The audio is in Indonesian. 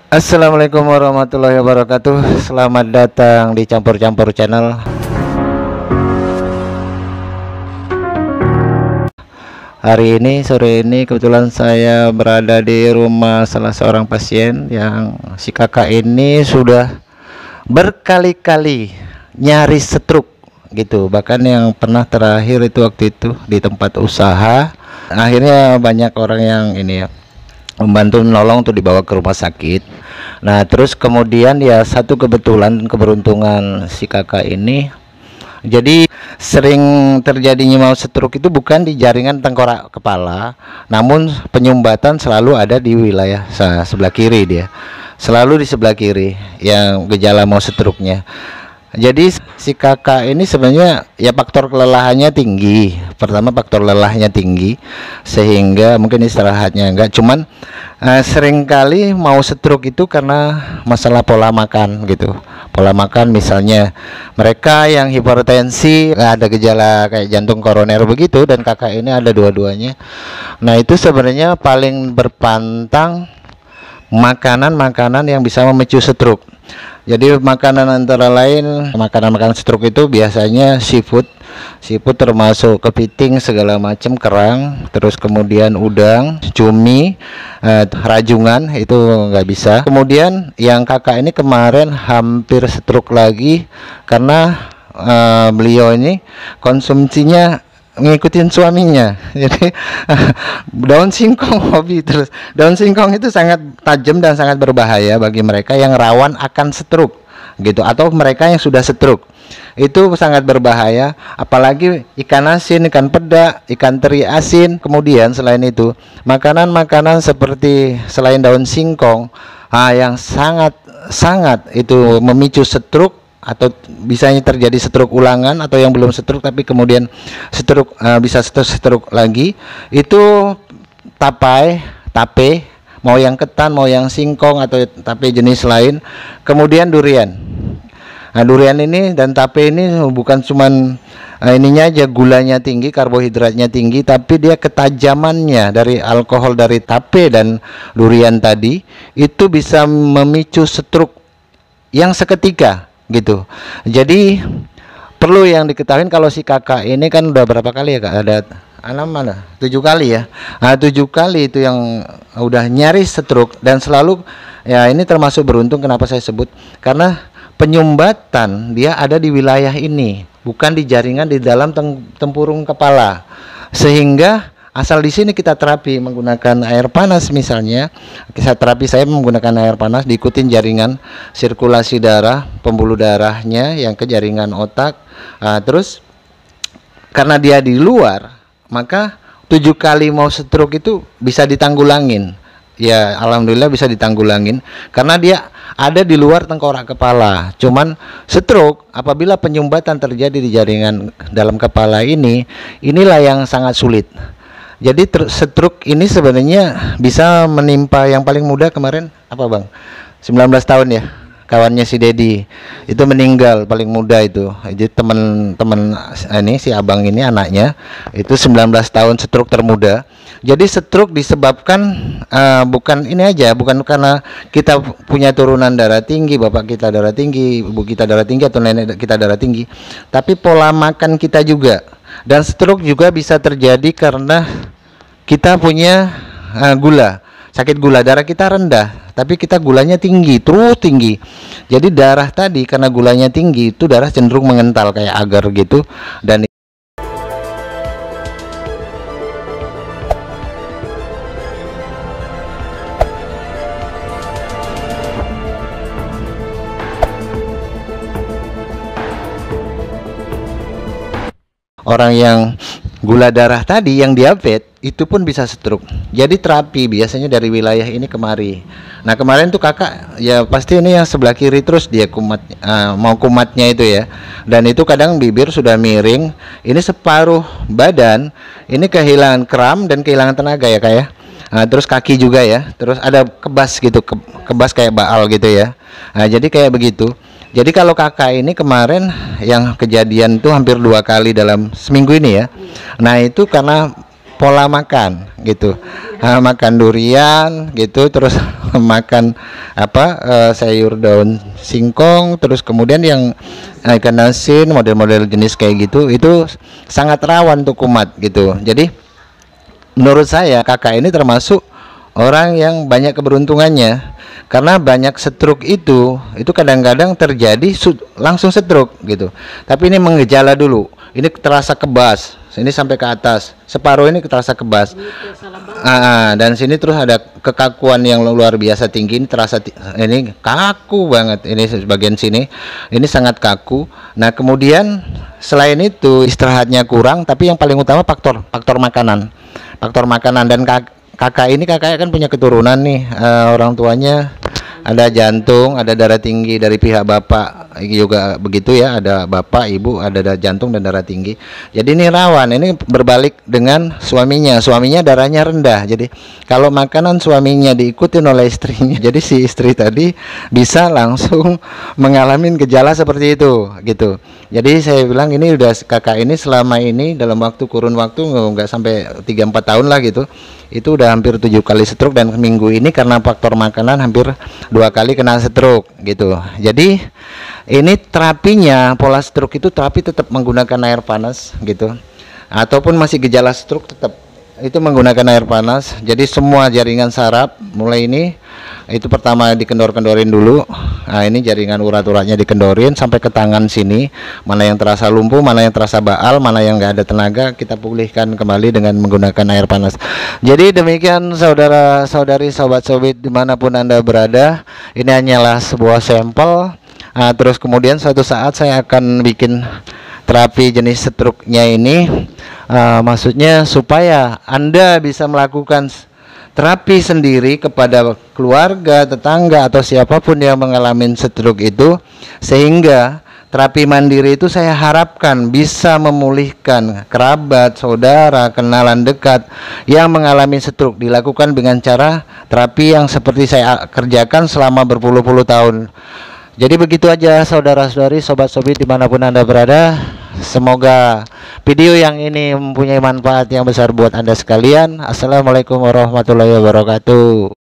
Assalamualaikum warahmatullahi wabarakatuh. Selamat datang di Campur-Campur Channel. Hari ini, sore ini, kebetulan saya berada di rumah salah seorang pasien yang si kakak ini sudah berkali-kali nyaris stroke gitu. Bahkan yang pernah terakhir itu waktu itu di tempat usaha. Akhirnya banyak orang yang ini ya membantu menolong untuk dibawa ke rumah sakit. Nah, terus kemudian ya satu kebetulan keberuntungan si kakak ini, jadi sering terjadinya mau stroke itu bukan di jaringan tengkorak kepala, namun penyumbatan selalu ada di wilayah sebelah kiri. Dia selalu di sebelah kiri yang gejala mau stroke-nya. Jadi si kakak ini sebenarnya ya faktor kelelahannya tinggi. Pertama faktor lelahnya tinggi sehingga mungkin istirahatnya enggak. Cuman seringkali mau stroke itu karena masalah pola makan gitu. Pola makan misalnya mereka yang hipertensi ada gejala kayak jantung koroner begitu, dan kakak ini ada dua-duanya. Nah, itu sebenarnya paling berpantang makanan-makanan yang bisa memicu stroke. Jadi makanan antara lain makanan stroke itu biasanya seafood termasuk kepiting segala macam, kerang, terus kemudian udang, cumi, rajungan itu nggak bisa. Kemudian yang kakak ini kemarin hampir stroke lagi karena beliau ini konsumsinya ngikutin suaminya. Jadi daun singkong hobi terus. Daun singkong itu sangat tajam dan sangat berbahaya bagi mereka yang rawan akan stroke gitu, atau mereka yang sudah stroke. Itu sangat berbahaya, apalagi ikan asin, ikan peda, ikan teri asin. Kemudian selain itu makanan-makanan seperti selain daun singkong yang sangat itu memicu stroke, atau bisanya terjadi stroke ulangan, atau yang belum stroke tapi kemudian stroke bisa stroke lagi, itu tape, mau yang ketan, mau yang singkong atau tape jenis lain. Kemudian durian. Nah, durian ini dan tape ini bukan cuman ininya aja gulanya tinggi, karbohidratnya tinggi, tapi dia ketajamannya dari alkohol dari tape dan durian tadi itu bisa memicu stroke yang seketika gitu. Jadi perlu yang diketahui, kalau si kakak ini kan udah berapa kali ya kak, ada 7 kali ya. Nah, 7 kali itu yang udah nyaris stroke, dan selalu ya ini termasuk beruntung. Kenapa saya sebut? Karena penyumbatan dia ada di wilayah ini, bukan di jaringan di dalam tempurung kepala, sehingga asal di sini kita terapi menggunakan air panas misalnya. Saya menggunakan air panas, diikutin jaringan sirkulasi darah, pembuluh darahnya yang ke jaringan otak. Terus karena dia di luar, maka 7 kali mau stroke itu bisa ditanggulangin. Ya alhamdulillah bisa ditanggulangin karena dia ada di luar tengkorak kepala. Cuman stroke apabila penyumbatan terjadi di jaringan dalam kepala ini, inilah yang sangat sulit. Jadi stroke ini sebenarnya bisa menimpa yang paling muda kemarin apa bang? 19 tahun ya, kawannya si Dedi itu meninggal paling muda itu. Jadi teman-teman ini si abang ini anaknya itu 19 tahun stroke termuda. Jadi stroke disebabkan bukan ini aja, bukan karena kita punya turunan darah tinggi, bapak kita darah tinggi, ibu kita darah tinggi, atau nenek kita darah tinggi, tapi pola makan kita juga. Dan stroke juga bisa terjadi karena kita punya sakit gula, darah kita rendah, tapi kita gulanya tinggi, terus tinggi. Jadi darah tadi karena gulanya tinggi itu darah cenderung mengental kayak agar gitu. Dan orang yang gula darah tadi, yang diabetes, itu pun bisa stroke. Jadi terapi biasanya dari wilayah ini kemari. Nah, kemarin tuh kakak ya pasti ini yang sebelah kiri terus dia mau kumatnya itu ya. Dan itu kadang bibir sudah miring, ini separuh badan ini kehilangan kram dan kehilangan tenaga ya kak ya. Terus kaki juga ya. Terus ada kebas gitu, kebas kayak baal gitu ya. Jadi kayak begitu. Jadi kalau kakak ini kemarin yang kejadian itu hampir 2 kali dalam seminggu ini ya. Nah itu karena pola makan gitu. Makan durian gitu, terus makan sayur daun singkong, terus kemudian yang ikan asin, model-model jenis kayak gitu, itu sangat rawan untuk kumat gitu. Jadi menurut saya kakak ini termasuk orang yang banyak keberuntungannya, karena banyak stroke itu kadang-kadang terjadi langsung stroke gitu, tapi ini menggejala dulu, ini terasa kebas, ini sampai ke atas, separuh ini terasa kebas, dan sini terus ada kekakuan yang luar biasa tinggi, ini terasa ini kaku banget, ini bagian sini ini sangat kaku. Nah kemudian selain itu istirahatnya kurang, tapi yang paling utama faktor makanan, dan kakaknya kan punya keturunan nih, orang tuanya ada jantung, ada darah tinggi, dari pihak bapak juga begitu ya, ada bapak, ibu, ada jantung dan darah tinggi. Jadi ini rawan, ini berbalik dengan suaminya darahnya rendah. Jadi kalau makanan suaminya diikutin oleh istrinya, jadi si istri tadi bisa langsung mengalami gejala seperti itu gitu. Jadi saya bilang ini udah kakak ini selama ini dalam kurun waktu nggak sampai 3-4 tahun lah gitu, itu udah hampir 7 kali stroke, dan minggu ini karena faktor makanan hampir 2 kali kena stroke gitu. Jadi ini terapinya, pola stroke itu terapi tetap menggunakan air panas gitu, ataupun masih gejala stroke tetap itu menggunakan air panas. Jadi semua jaringan saraf mulai ini itu pertama dikendor-kendorin dulu. Nah ini jaringan urat-uratnya dikendorin sampai ke tangan sini, mana yang terasa lumpuh, mana yang terasa baal, mana yang nggak ada tenaga, kita pulihkan kembali dengan menggunakan air panas. Jadi demikian saudara-saudari, sobat-sobat dimanapun Anda berada, ini hanyalah sebuah sampel. Terus kemudian suatu saat saya akan bikin terapi jenis stroke-nya ini, maksudnya supaya Anda bisa melakukan terapi sendiri kepada keluarga, tetangga, atau siapapun yang mengalami stroke itu, sehingga terapi mandiri itu saya harapkan bisa memulihkan kerabat, saudara, kenalan dekat yang mengalami stroke, dilakukan dengan cara terapi yang seperti saya kerjakan selama berpuluh-puluh tahun. Jadi begitu aja saudara-saudari, sobat-sobat dimanapun Anda berada. Semoga video yang ini mempunyai manfaat yang besar buat Anda sekalian. Assalamualaikum warahmatullahi wabarakatuh.